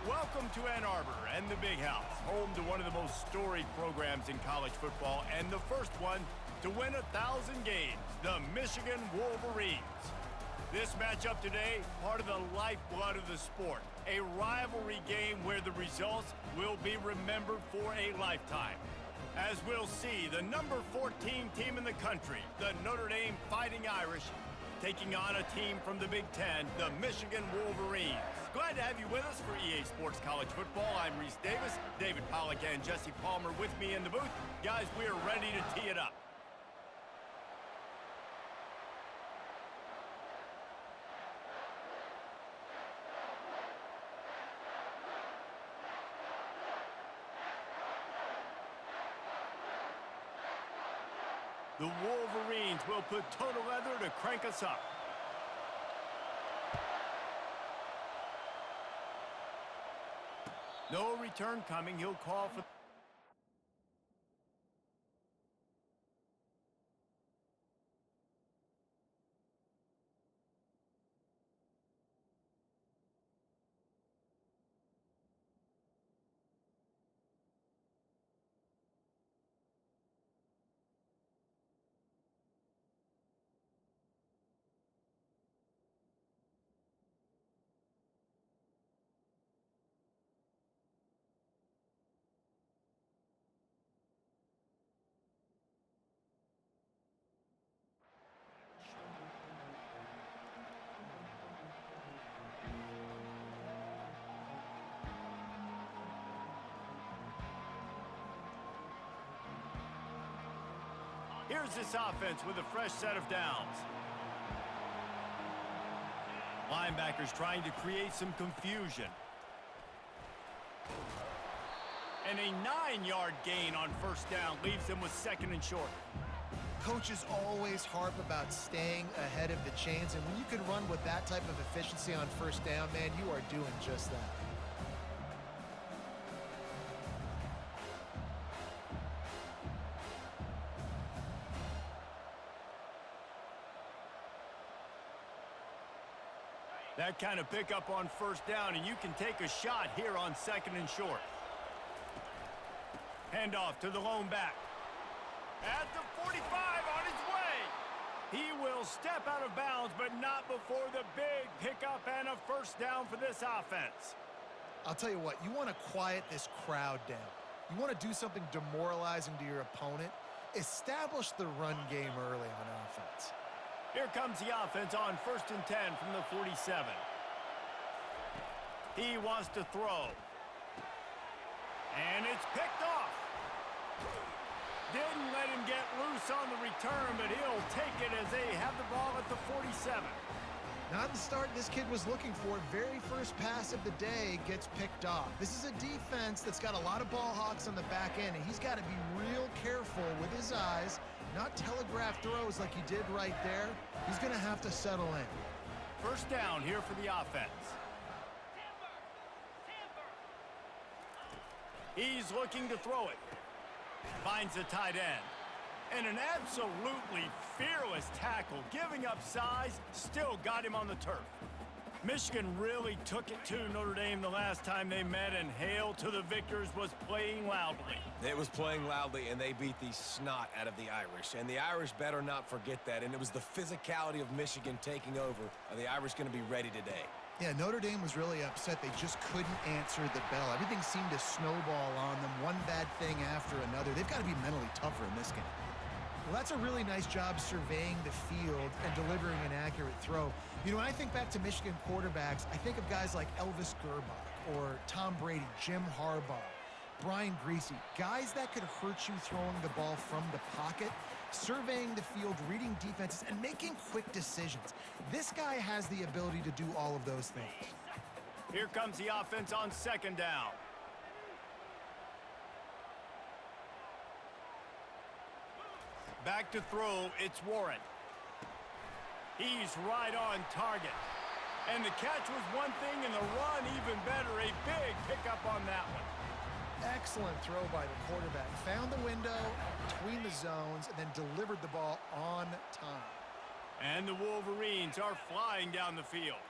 Welcome to Ann Arbor and the Big House, home to one of the most storied programs in college football and the first one to win 1,000 games, the Michigan Wolverines. This matchup today, part of the lifeblood of the sport, a rivalry game where the results will be remembered for a lifetime. As we'll see, the number 14 team in the country, the Notre Dame Fighting Irish, taking on a team from the Big Ten, the Michigan Wolverines. Glad to have you with us for EA Sports College Football. I'm Reese Davis, David Pollack and Jesse Palmer with me in the booth. Guys, we are ready to tee it up. The Wolverines will put total leather to crank us up. No return coming. He'll call for... Here's this offense with a fresh set of downs. Linebackers trying to create some confusion. And a 9-yard gain on first down leaves them with second and short. Coaches always harp about staying ahead of the chains, and when you can run with that type of efficiency on first down, man, you are doing just that. That kind of pickup on first down, and you can take a shot here on second and short. Handoff to the lone back. At the 45 on his way. He will step out of bounds, but not before the big pickup and a first down for this offense. I'll tell you what, you want to quiet this crowd down. You want to do something demoralizing to your opponent. Establish the run game early on offense. Here comes the offense on 1st and 10 from the 47. He wants to throw. And it's picked off. Didn't let him get loose on the return, but he'll take it as they have the ball at the 47. Not the start this kid was looking for. Very first pass of the day gets picked off. This is a defense that's got a lot of ball hawks on the back end, and he's got to be real careful with his eyes, not telegraph throws like he did right there. He's going to have to settle in. First down here for the offense. He's looking to throw it. Finds the tight end. And an absolutely fearless tackle, giving up size, still got him on the turf. Michigan really took it to Notre Dame the last time they met, and Hail to the Victors was playing loudly. It was playing loudly, and they beat the snot out of the Irish. And the Irish better not forget that. And it was the physicality of Michigan taking over. Are the Irish going to be ready today? Yeah, Notre Dame was really upset. They just couldn't answer the bell. Everything seemed to snowball on them, one bad thing after another. They've got to be mentally tougher in this game. Well, that's a really nice job surveying the field and delivering an accurate throw. You know, when I think back to Michigan quarterbacks, I think of guys like Elvis Gerbach or Tom Brady, Jim Harbaugh, Brian Griese, guys that could hurt you throwing the ball from the pocket, surveying the field, reading defenses, and making quick decisions. This guy has the ability to do all of those things. Here comes the offense on second down. Back to throw, it's Warren. He's right on target. And the catch was one thing, and the run even better. A big pickup on that one. Excellent throw by the quarterback. Found the window between the zones and then delivered the ball on time. And the Wolverines are flying down the field.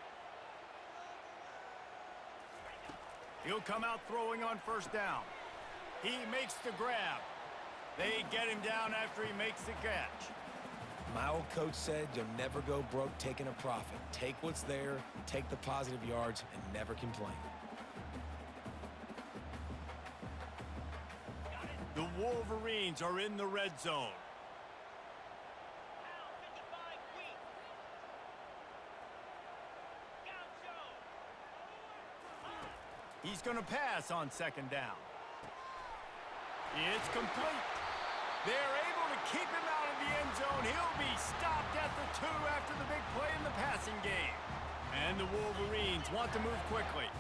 He'll come out throwing on first down. He makes the grab. They get him down after he makes the catch. My old coach said you'll never go broke taking a profit. Take what's there, take the positive yards, and never complain. The Wolverines are in the red zone. He's going to pass on second down. It's complete. They're able to keep him out of the end zone. He'll be stopped at the 2 after the big play in the passing game. And the Wolverines want to move quickly.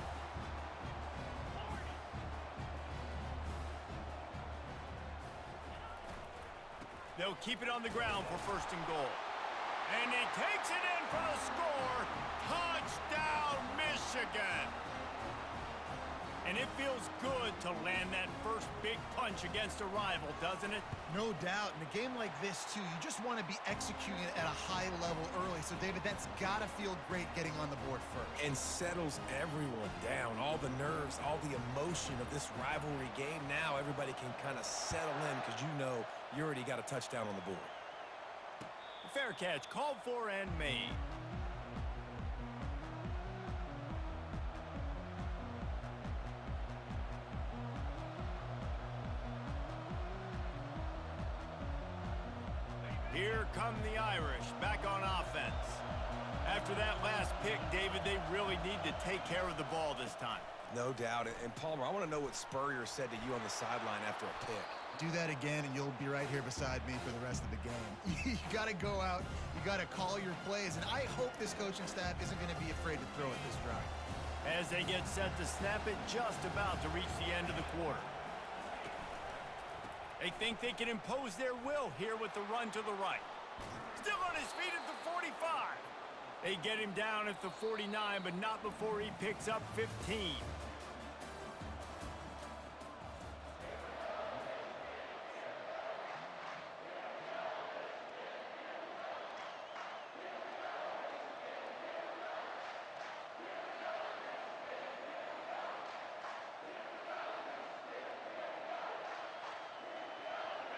They'll keep it on the ground for first and goal. And he takes it in for the score. Touchdown, Michigan. And it feels good to land that first big punch against a rival, doesn't it? No doubt. In a game like this, too, you just want to be executing it at a high level early. So, David, that's got to feel great getting on the board first. And settles everyone down. All the nerves, all the emotion of this rivalry game. Now everybody can kind of settle in because you know you already got a touchdown on the board. Fair catch, called for and made. Here come the Irish, back on offense. After that last pick, David, they really need to take care of the ball this time. No doubt. And Palmer, I want to know what Spurrier said to you on the sideline after a pick. Do that again, and you'll be right here beside me for the rest of the game. You got to go out. You got to call your plays, and I hope this coaching staff isn't going to be afraid to throw it this drive. As they get set to snap it, just about to reach the end of the quarter. They think they can impose their will here with the run to the right. Still on his feet at the 45. They get him down at the 49, but not before he picks up 15.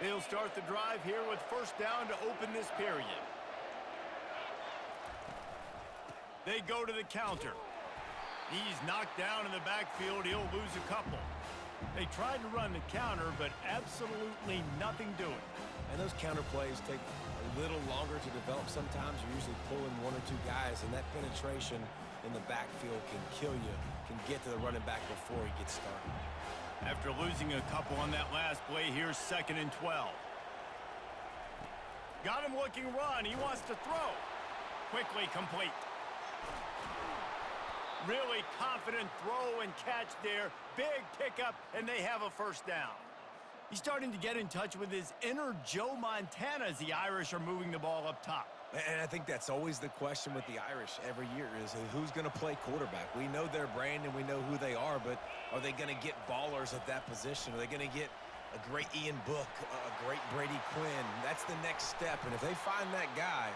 They'll start the drive here with first down to open this period. They go to the counter. He's knocked down in the backfield. He'll lose a couple. They tried to run the counter, but absolutely nothing doing. And those counter plays take a little longer to develop sometimes. You're usually pulling one or two guys, and that penetration in the backfield can kill you, can get to the running back before he gets started. After losing a couple on that last play, here's 2nd and 12. Got him looking run. He wants to throw. Quickly complete. Really confident throw and catch there. Big pickup, and they have a first down. He's starting to get in touch with his inner Joe Montana as the Irish are moving the ball up top. And I think that's always the question with the Irish every year is who's going to play quarterback. We know their brand and we know who they are, but are they going to get ballers at that position? Are they going to get a great Ian Book, a great Brady Quinn? That's the next step. And if they find that guy,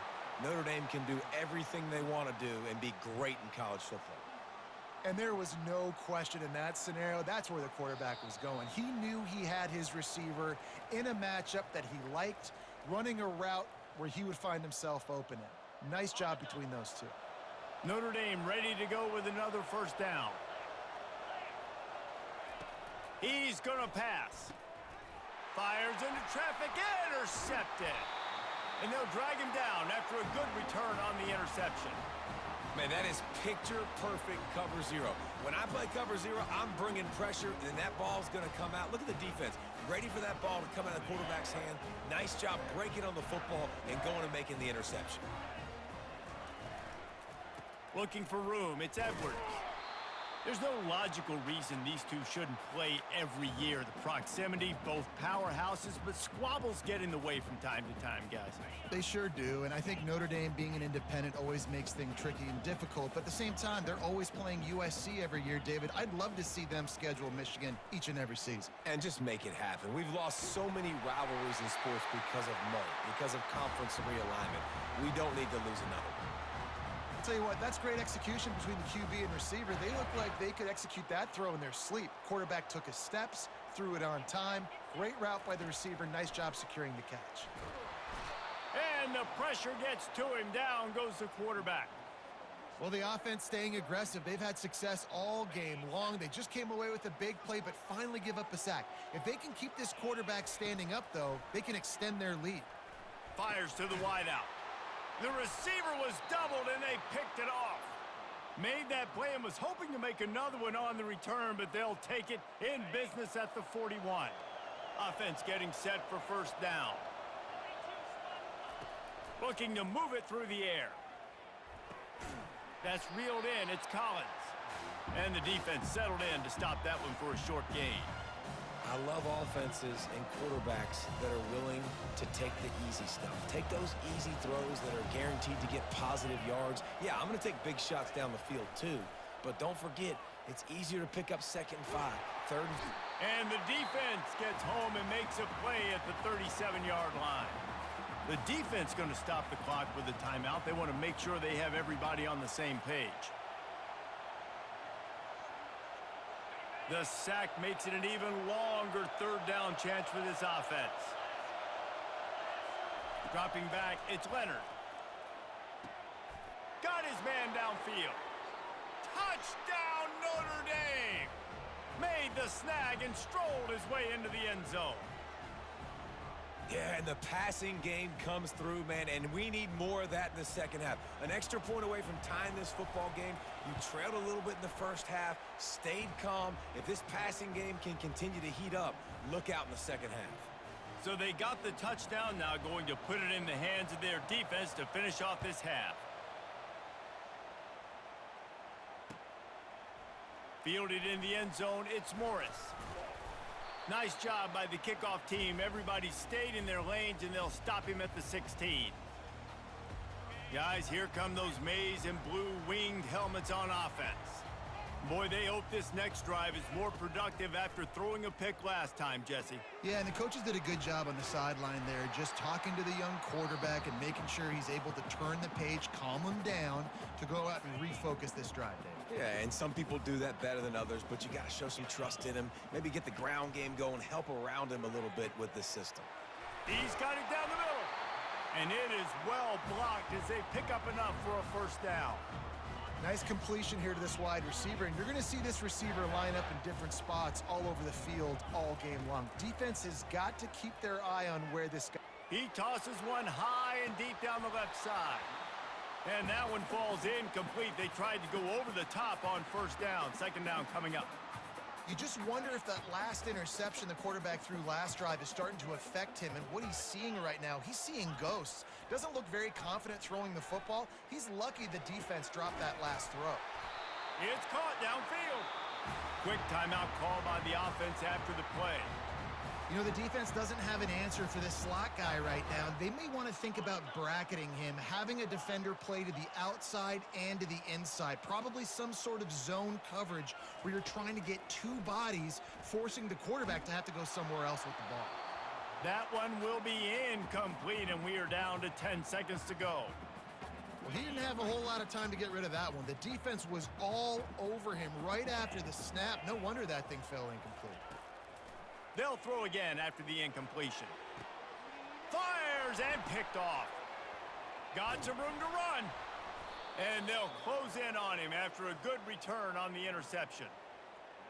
Notre Dame can do everything they want to do and be great in college football. And there was no question in that scenario. That's where the quarterback was going. He knew he had his receiver in a matchup that he liked, running a route where he would find himself open in. Nice job between those two. Notre Dame ready to go with another first down. He's going to pass. Fires into traffic, intercepted. And they'll drag him down after a good return on the interception. Man, that is picture-perfect cover zero. When I play cover zero, I'm bringing pressure, and that ball's going to come out. Look at the defense. Ready for that ball to come out of the quarterback's hand. Nice job breaking on the football and going and making the interception. Looking for room. It's Edwards. There's no logical reason these two shouldn't play every year. The proximity, both powerhouses, but squabbles get in the way from time to time, guys. They sure do, and I think Notre Dame being an independent always makes things tricky and difficult, but at the same time, they're always playing USC every year, David. I'd love to see them schedule Michigan each and every season. And just make it happen. We've lost so many rivalries in sports because of money, because of conference realignment. We don't need to lose another one. Tell you what, that's great execution between the QB and receiver. They look like they could execute that throw in their sleep. Quarterback took his steps, threw it on time. Great route by the receiver. Nice job securing the catch. And the pressure gets to him. Down goes the quarterback. Well, the offense staying aggressive. They've had success all game long. They just came away with a big play, but finally give up a sack. If they can keep this quarterback standing up, though, they can extend their lead. Fires to the wideout. The receiver was doubled, and they picked it off. Made that play and was hoping to make another one on the return, but they'll take it in business at the 41. Offense getting set for first down. Looking to move it through the air. That's reeled in. It's Collins. And the defense settled in to stop that one for a short gain. I love offenses and quarterbacks that are willing to take the easy stuff. Take those easy throws that are guaranteed to get positive yards. Yeah, I'm going to take big shots down the field too. But don't forget, it's easier to pick up 2nd and 5, 3rd and... And the defense gets home and makes a play at the 37-yard line. The defense going to stop the clock with a timeout. They want to make sure they have everybody on the same page. The sack makes it an even longer 3rd down chance for this offense. Dropping back, it's Leonard. Got his man downfield. Touchdown, Notre Dame! Made the snag and strolled his way into the end zone. Yeah, and the passing game comes through, man, and we need more of that in the second half. An extra point away from tying this football game. You trailed a little bit in the first half, stayed calm. If this passing game can continue to heat up, look out in the second half. So they got the touchdown, now going to put it in the hands of their defense to finish off this half. Fielded in the end zone, it's Morris. Nice job by the kickoff team. Everybody stayed in their lanes, and they'll stop him at the 16. Guys, here come those maize and blue winged helmets on offense. Boy, they hope this next drive is more productive after throwing a pick last time, Jesse. Yeah, and the coaches did a good job on the sideline there, just talking to the young quarterback and making sure he's able to turn the page, calm him down to go out and refocus this drive, Dave. Yeah, and some people do that better than others, but you got to show some trust in him. Maybe get the ground game going, help around him a little bit with this system. He's got it down the middle. And it is well blocked as they pick up enough for a first down. Nice completion here to this wide receiver, and you're going to see this receiver line up in different spots all over the field all game long. Defense has got to keep their eye on where this guy... He tosses one high and deep down the left side. And that one falls incomplete. They tried to go over the top on first down. 2nd down coming up. You just wonder if that last interception the quarterback threw last drive is starting to affect him and what he's seeing right now. He's seeing ghosts. Doesn't look very confident throwing the football. He's lucky the defense dropped that last throw. It's caught downfield. Quick timeout call by the offense after the play. You know, the defense doesn't have an answer for this slot guy right now. They may want to think about bracketing him, having a defender play to the outside and to the inside. Probably some sort of zone coverage where you're trying to get two bodies, forcing the quarterback to have to go somewhere else with the ball. That one will be incomplete, and we are down to 10 seconds to go. Well, he didn't have a whole lot of time to get rid of that one. The defense was all over him right after the snap. No wonder that thing fell incomplete. They'll throw again after the incompletion. Fires and picked off. Got some room to run. And they'll close in on him after a good return on the interception.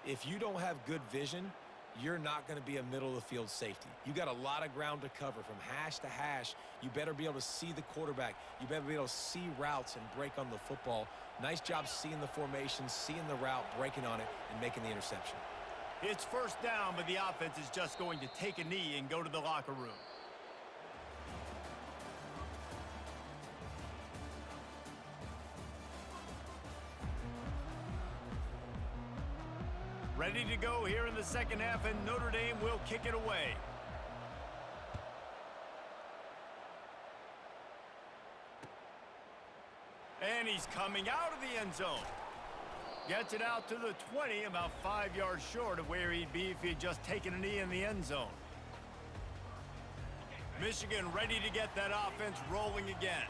If you don't have good vision, you're not going to be a middle-of-the-field safety. You got a lot of ground to cover from hash to hash. You better be able to see the quarterback. You better be able to see routes and break on the football. Nice job seeing the formation, seeing the route, breaking on it, and making the interception. It's first down, but the offense is just going to take a knee and go to the locker room. Ready to go here in the second half, and Notre Dame will kick it away. And he's coming out of the end zone. Gets it out to the 20, about 5 yards short of where he'd be if he had just taken a knee in the end zone. Michigan ready to get that offense rolling again.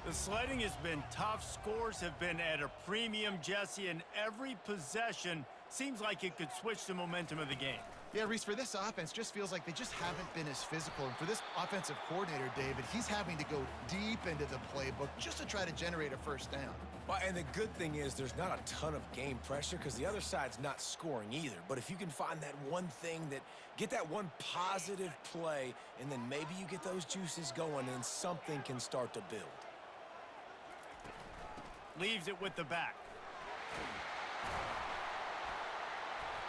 The sledding has been tough. Scores have been at a premium, Jesse, and every possession seems like it could switch the momentum of the game. Yeah, Reese, for this offense, just feels like they just haven't been as physical. And for this offensive coordinator, David, he's having to go deep into the playbook just to try to generate a first down. Well, and the good thing is there's not a ton of game pressure because the other side's not scoring either. But if you can find that one thing get that one positive play, and then maybe you get those juices going and something can start to build. Leaves it with the back.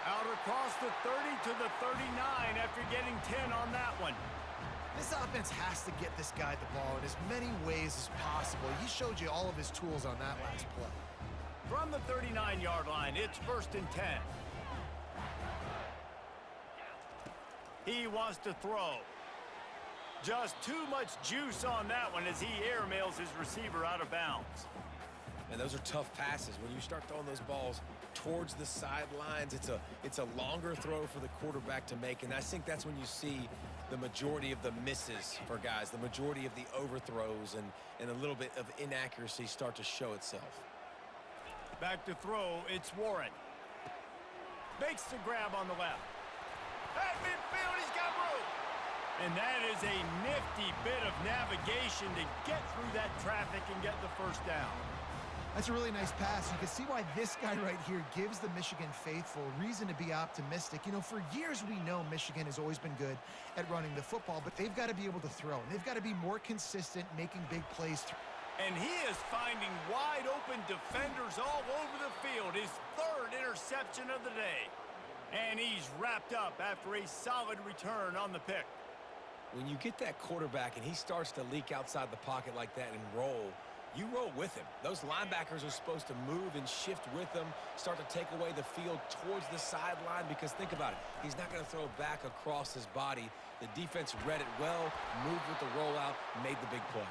Out across the 30 to the 39 after getting 10 on that one. This offense has to get this guy the ball in as many ways as possible. He showed you all of his tools on that last play. From the 39-yard line, it's 1st and 10. He wants to throw. Just too much juice on that one as he airmails his receiver out of bounds. And those are tough passes. When you start throwing those balls towards the sidelines, it's a longer throw for the quarterback to make, and I think that's when you see the majority of the misses for guys, the majority of the overthrows and a little bit of inaccuracy start to show itself. Back to throw, it's Warren. Makes the grab on the left. At midfield, he's got room. And that is a nifty bit of navigation to get through that traffic and get the first down. That's a really nice pass. You can see why this guy right here gives the Michigan faithful reason to be optimistic. You know, for years we know Michigan has always been good at running the football, but they've got to be able to throw. And they've got to be more consistent making big plays. And he is finding wide open defenders all over the field. His 3rd interception of the day. And he's wrapped up after a solid return on the pick. When you get that quarterback and he starts to leak outside the pocket like that and roll, you roll with him. Those linebackers are supposed to move and shift with him, start to take away the field towards the sideline, because think about it. He's not going to throw back across his body. The defense read it well, moved with the rollout, made the big play.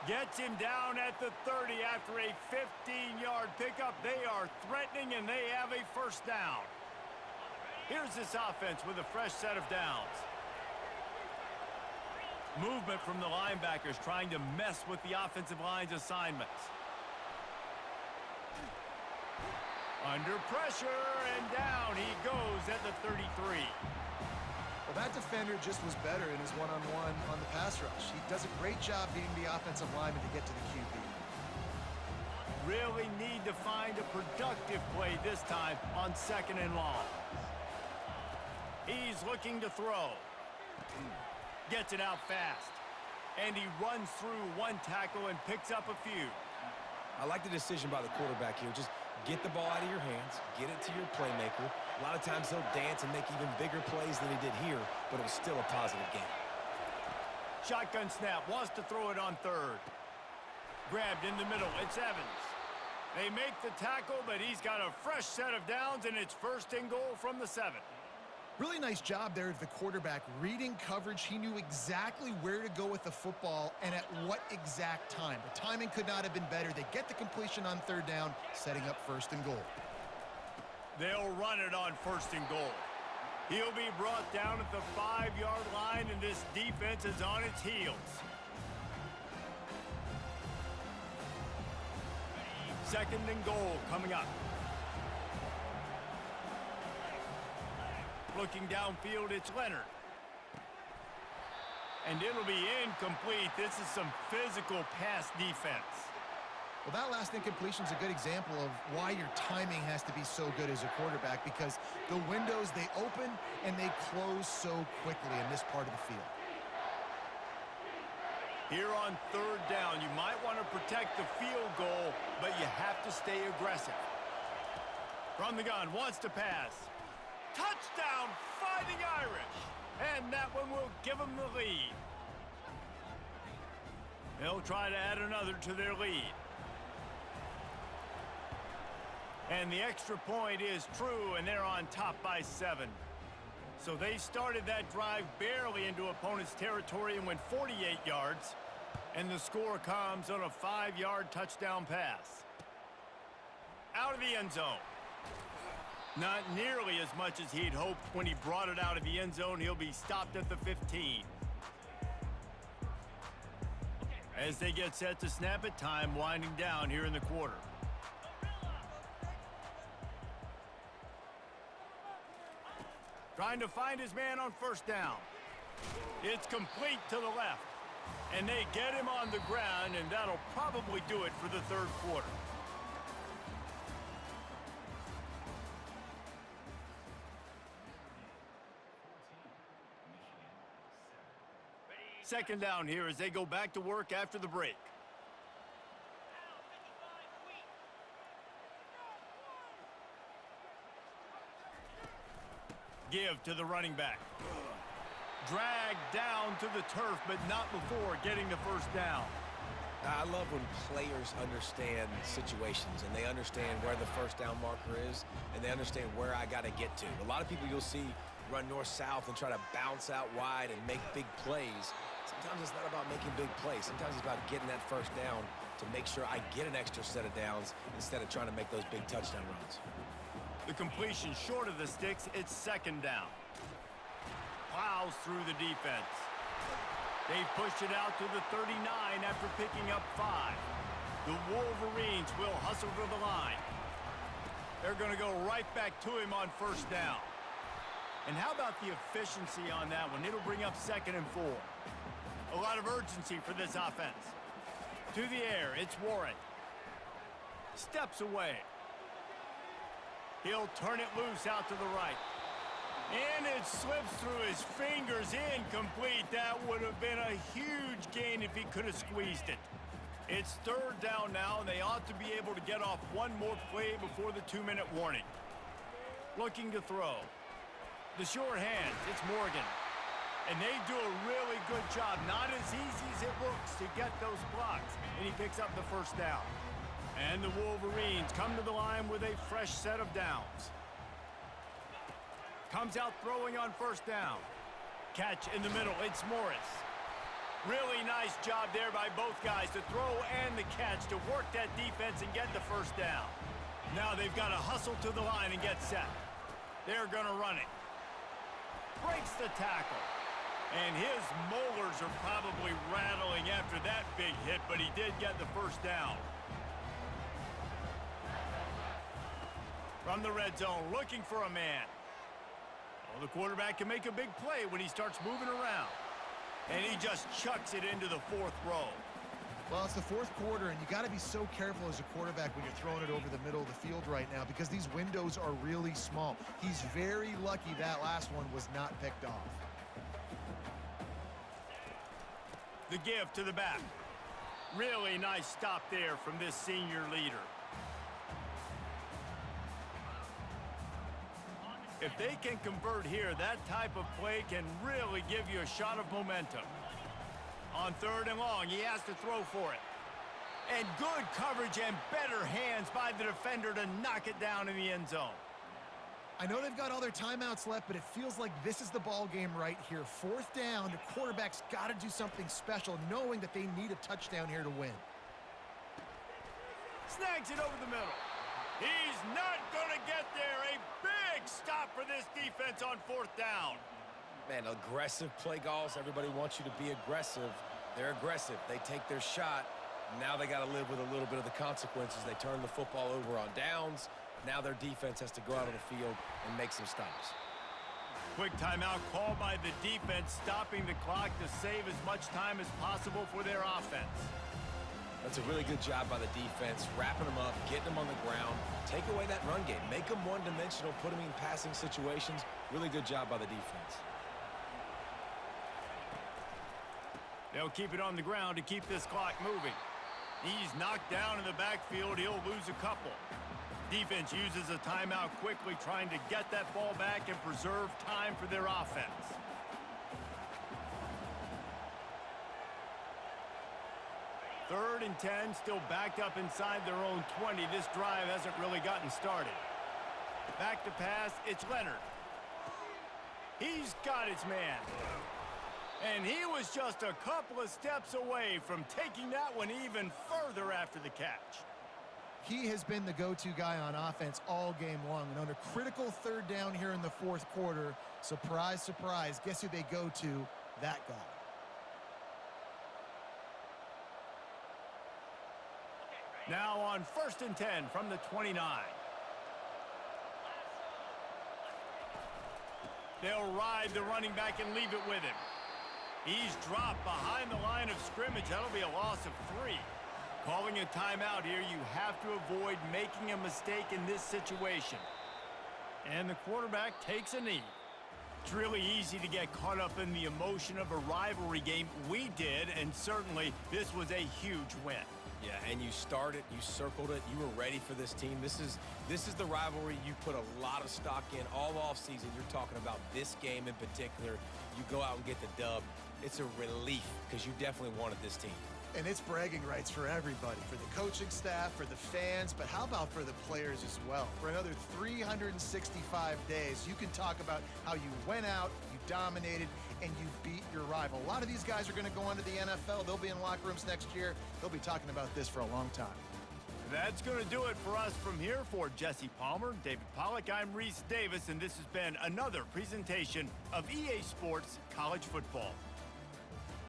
Gets him down at the 30 after a 15-yard pickup. They are threatening, and they have a first down. Here's this offense with a fresh set of downs. Movement from the linebackers trying to mess with the offensive line's assignments. Under pressure, and down he goes at the 33. Well, that defender just was better in his one-on-one on the pass rush. He does a great job being the offensive lineman to get to the QB. Really need to find a productive play this time on 2nd and long. He's looking to throw. Gets it out fast. And he runs through one tackle and picks up a few. I like the decision by the quarterback here. Just get the ball out of your hands, get it to your playmaker. A lot of times he'll dance and make even bigger plays than he did here, but it was still a positive game. Shotgun snap, wants to throw it on 3rd. Grabbed in the middle, it's Evans. They make the tackle, but he's got a fresh set of downs, and it's 1st and goal from the 7. Really nice job there of the quarterback. Reading coverage, he knew exactly where to go with the football and at what exact time. The timing could not have been better. They get the completion on 3rd down, setting up 1st and goal. They'll run it on 1st and goal. He'll be brought down at the 5-yard line, and this defense is on its heels. 2nd and goal coming up. Looking downfield, it's Leonard. And it'll be incomplete. This is some physical pass defense. Well, that last incompletion is a good example of why your timing has to be so good as a quarterback, because the windows, they open and they close so quickly in this part of the field. Here on 3rd down, you might want to protect the field goal, but you have to stay aggressive. From the gun, wants to pass. Touchdown, Fighting Irish. And that one will give them the lead. They'll try to add another to their lead. And the extra point is true, and they're on top by 7. So they started that drive barely into opponent's territory and went 48 yards. And the score comes on a 5-yard touchdown pass. Out of the end zone. Not nearly as much as he'd hoped when he brought it out of the end zone. He'll be stopped at the 15. As they get set to snap it, time winding down here in the quarter. Trying to find his man on first down. It's complete to the left. And they get him on the ground, and that'll probably do it for the third quarter. Second down here as they go back to work after the break. Give to the running back. Dragged down to the turf, but not before getting the first down. I love when players understand situations and they understand where the first down marker is and they understand where I got to get to. A lot of people you'll see run north-south and try to bounce out wide and make big plays. Sometimes it's not about making big plays. Sometimes it's about getting that first down to make sure I get an extra set of downs instead of trying to make those big touchdown runs. The completion short of the sticks, it's second down. Plows through the defense. They've pushed it out to the 39 after picking up 5. The Wolverines will hustle to the line. They're going to go right back to him on first down. And how about the efficiency on that one? It'll bring up 2nd and 4. A lot of urgency for this offense. To the air, it's Warren. Steps away. He'll turn it loose out to the right. And it slips through his fingers, incomplete. That would have been a huge gain if he could have squeezed it. It's third down now, and they ought to be able to get off one more play before the 2-minute warning. Looking to throw. The short hand, it's Morgan. And they do a really good job. Not as easy as it looks to get those blocks. And he picks up the first down. And the Wolverines come to the line with a fresh set of downs. Comes out throwing on first down. Catch in the middle, it's Morris. Really nice job there by both guys to throw and the catch to work that defense and get the first down. Now they've got to hustle to the line and get set. They're going to run it. Breaks the tackle. And his molars are probably rattling after that big hit, but he did get the first down. From the red zone, looking for a man. Well, the quarterback can make a big play when he starts moving around. And he just chucks it into the 4th row. Well, it's the 4th quarter, and you got to be so careful as a quarterback when you're throwing it over the middle of the field right now because these windows are really small. He's very lucky that last one was not picked off. The give to the back. Really nice stop there from this senior leader. If they can convert here, that type of play can really give you a shot of momentum. On 3rd and long, he has to throw for it. And good coverage and better hands by the defender to knock it down in the end zone. I know they've got all their timeouts left, but it feels like this is the ball game right here. 4th down, the quarterback's got to do something special, knowing that they need a touchdown here to win. Snags it over the middle. He's not going to get there. A big stop for this defense on 4th down. Man, aggressive play calls. Everybody wants you to be aggressive. They're aggressive. They take their shot. Now they got to live with a little bit of the consequences. They turn the football over on downs. Now their defense has to go out on the field and make some stops. Quick timeout called by the defense, stopping the clock to save as much time as possible for their offense. That's a really good job by the defense, wrapping them up, getting them on the ground, take away that run game, make them one-dimensional, put them in passing situations. Really good job by the defense. They'll keep it on the ground to keep this clock moving. He's knocked down in the backfield. He'll lose a couple. Defense uses a timeout quickly, trying to get that ball back and preserve time for their offense. Third and 10, still backed up inside their own 20. This drive hasn't really gotten started. Back to pass, it's Leonard. He's got his man. And he was just a couple of steps away from taking that one even further after the catch. He has been the go-to guy on offense all game long. And on a critical 3rd down here in the 4th quarter, surprise, surprise, guess who they go to? That guy. Now on 1st and 10 from the 29. They'll ride the running back and leave it with him. He's dropped behind the line of scrimmage. That'll be a loss of 3. Calling a timeout here, you have to avoid making a mistake in this situation. And the quarterback takes a knee. It's really easy to get caught up in the emotion of a rivalry game. We did, and certainly this was a huge win. Yeah, and you started, you circled it, you were ready for this team. This is the rivalry you put a lot of stock in all offseason. You're talking about this game in particular. You go out and get the dub. It's a relief because you definitely wanted this team. And it's bragging rights for everybody, for the coaching staff, for the fans, but how about for the players as well? For another 365 days, you can talk about how you went out, you dominated, and you beat your rival. A lot of these guys are going to go on to the NFL. They'll be in locker rooms next year. They'll be talking about this for a long time. That's going to do it for us from here. For Jesse Palmer, David Pollack, I'm Reese Davis, and this has been another presentation of EA Sports College Football.